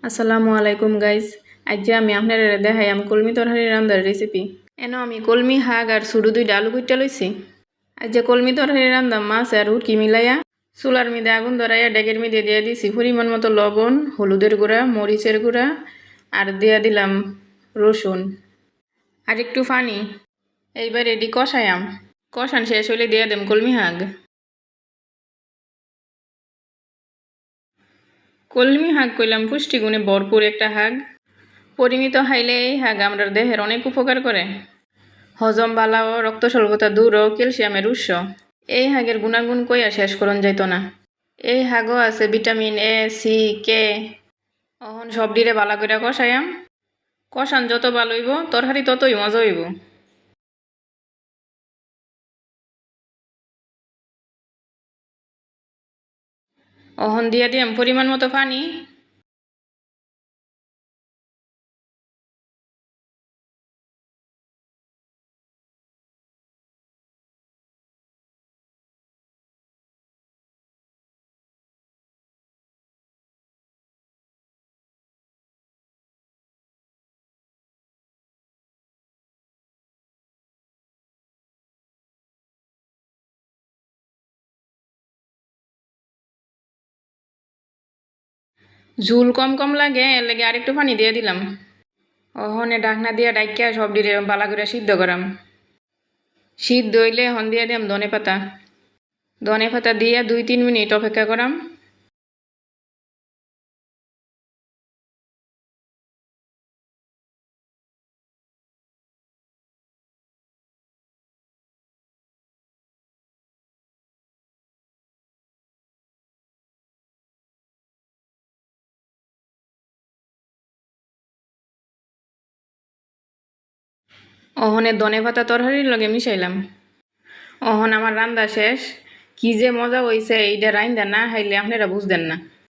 আসসালামু আলাইকুম গাইজ। আজ আমি আপনার দেখাইম কলমি তরকারি রান্নার রেসিপি। এনো আমি কলমি শাক আর ছোটো দুইটা আলু কুইটা লইছি। আজ কলমি তরকারি রান্দাম মাছ আর উটকি মিলাইয়া চুলার মিদে আগুন ধরাইয়া ডেগের মিদে দিয়ে দিছি পরিমাণ মতো লবণ, হলুদের গুঁড়া, মরিচের গুঁড়া আর দিয়া দিলাম রসুন আর একটু পানি। এইবার এডি কষায়াম, কষান শেষ হলে দিয়ে দেম কলমি শাক। কলমি শাক কইলাম পুষ্টিগুণে ভরপুর একটা শাক। পরিমিত খাইলে এই শাক আমরা দেহের অনেক উপকার করে। হজম বালাও, রক্ত স্বল্পতা দূর ও ক্যালসিয়ামের উৎস। এই শাকের গুণাগুণ কইয়া শেষ করন যাইত না। এই শাকও আছে ভিটামিন এ, সি, কে। অহন সব ডিরে বালা করে কষায়াম। কষান যত ভালো হইব তরকারি ততই মজা হইব। অহন দিয়া দিয়াম পরিমাণ মতো পানি। ঝুল কম কম লাগে এর লাগে আরেকটু পানি দিয়ে দিলাম। অহনে ঢাকনা দিয়া ডাইকা সব ডিরে বালা করে সিদ্ধ করাম। সিদ্ধ হইলে হন দিয়া দিলাম ধনে পাতা। ধনে পাতা দিয়া 2-3 মিনিট অপেক্ষা করাম। অহনে ধনে পাতা তরকারির লগে মিশাইলাম। অহন আমার রান্দা শেষ। কি যে মজা হইছে এইটা রাইন্দা না খাইলে আপনারা বুঝতেন না।